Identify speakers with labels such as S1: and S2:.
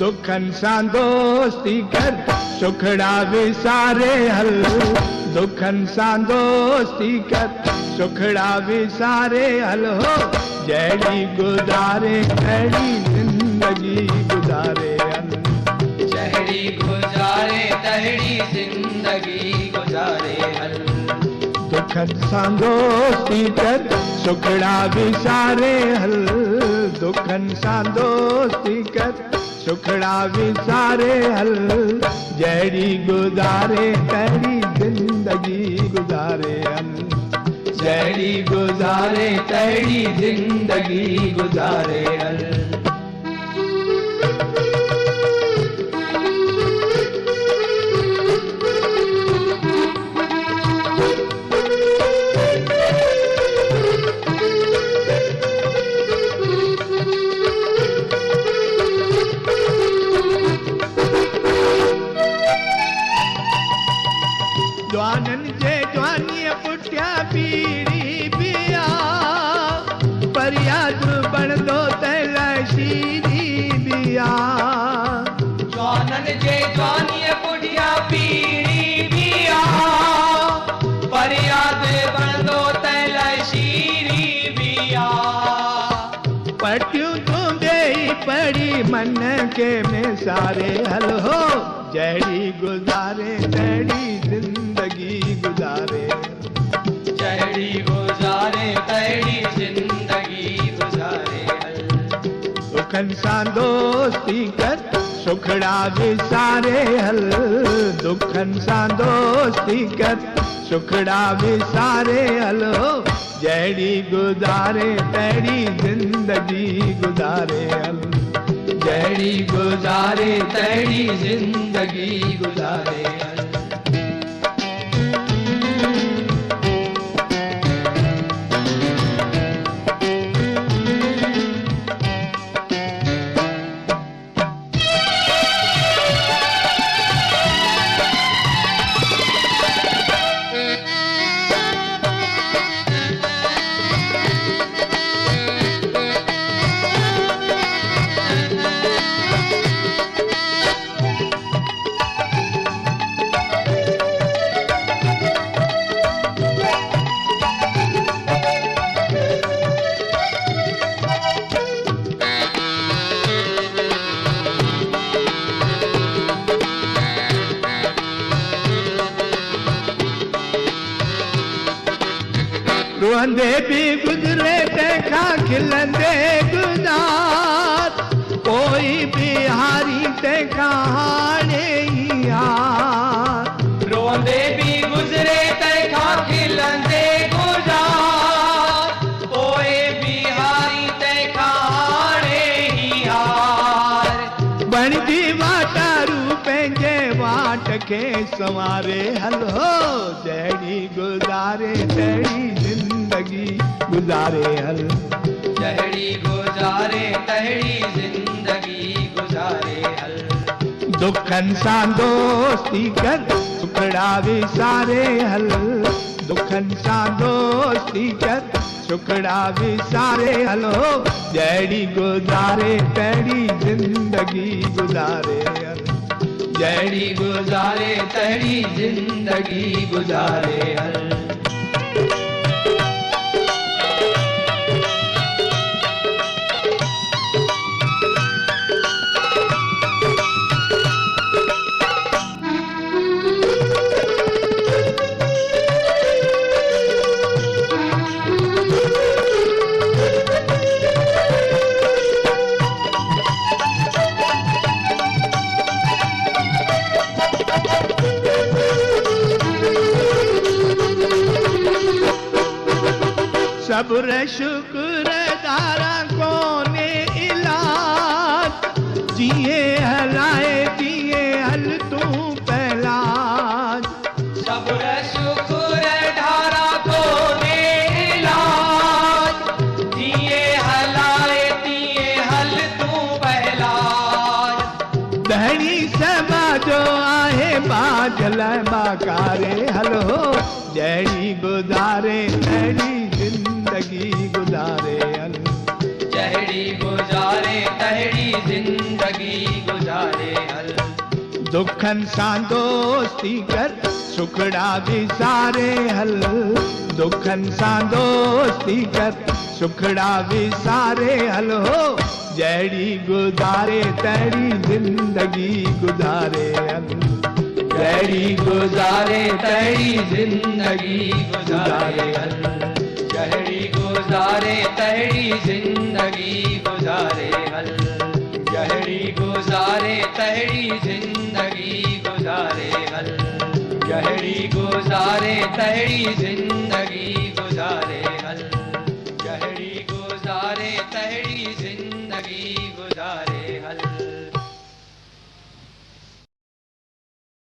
S1: दुखन सां दोस्ती कर सुखड़ा विसारे हल दुखन सां दोस्ती कर सुखड़ा विसारे हल हो जहिड़ी गुज़ारे अहिड़ी ज़िंदगी गुज़ारे हल
S2: जहिड़ी गुज़ारे तहिड़ी ज़िंदगी गुज़ारे हल
S1: दुखन सां दोस्ती कर सुखड़ा विसारे हल दुखन सां दोस्ती कर सुखड़ा विसारे हल जहिड़ी गुज़ारे तहिड़ी ज़िंदगी गुज़ारे हल
S2: जहिड़ी गुज़ारे तहिड़ी ज़िंदगी गुज़ारे हल
S1: जवाननि जे जवानीअ पुठियां पीड़ी पिया फरियाद बणंदो तैलाशीरी पिया
S2: जवाननि जे जवानीअ पुठियां पीड़ी पिया फरियाद बणंदो तैलाशीरी पिया
S1: पटियूं तूं ॾेई पढ़ी मन खे में सारे हल हो जहिड़ी गुज़ारे तहिड़ी ज़िंदगी गुज़ारे
S2: जहिड़ी गुज़ारे तहिड़ी ज़िंदगी गुज़ारे हल
S1: दुखन सां दोस्ती कर सुखड़ा विसारे हल दुखन सां दोस्ती कर सुखड़ा विसारे हल जहिड़ी गुज़ारे तहिड़ी ज़िंदगी गुज़ारे हल
S2: जहिड़ी गुज़ारे तहिड़ी ज़िंदगी गुज़ारे हल
S1: रोहंदे भी गुज़रे तंहिंखां खिलंदे गुज़ार कोई बिहारी तंहिंखां हाणे ई यार
S2: रोंदे भी गुज़रे तंहिंखां खिलंदे गुज़ार पोइ बिहारी तंहिंखां हाणे ई हार
S1: बणजी वाटारू पंहिंजे वाट खे संवारे हल हो जहिड़ी गुज़ारे तहिड़ी ज़िंदगी गुज़ारे हल
S2: जहिड़ी गुज़ारे तहिड़ी ज़िंदगी गुज़ारे हल
S1: दुखन सां दोस्ती कर सुखड़ा विसारे हल दुखन सां दोस्ती कर सुखड़ा विसारे हल जहिड़ी गुज़ारे तहिड़ी ज़िंदगी गुज़ारे हल
S2: जहिड़ी गुज़ारे तहिड़ी ज़िंदगी गुज़ारे हल
S1: सब्र शुक्र दारा कोने इलाज जिए हलाए दिए हल तू पहलाज
S2: सब्र शुक्र धारा कोने इलाज दिए हल
S1: जलाए बाकारे हलो जहिड़ी गुज़ारे तहिड़ी जिंदगी गुज़ारे हल
S2: जहिड़ी गुज़ारे तहिड़ी ज़िंदगी गुज़ारे हल
S1: दुखन सां दोस्ती कर सुखड़ा विसारे हल दुखन सां दोस्ती कर सुखड़ा विसारे हल हो जहिड़ी गुज़ारे तहिड़ी जिंदगी गुज़ारे हल
S2: जहिड़ी गुज़ारे तहिड़ी ज़िंदगी गुज़ारे हल जहिड़ी गुज़ारे तहिड़ी ज़िंदगी गुज़ारे हल जहिड़ी गुज़ारे तहिड़ी ज़िंदगी गुज़ारे हल जहिड़ी गुज़ारे तहिड़ी ज़िंदगी गुज़ारे हल जहिड़ी गुज़ारे तहिड़ी ज़िंदगी गुज़ारे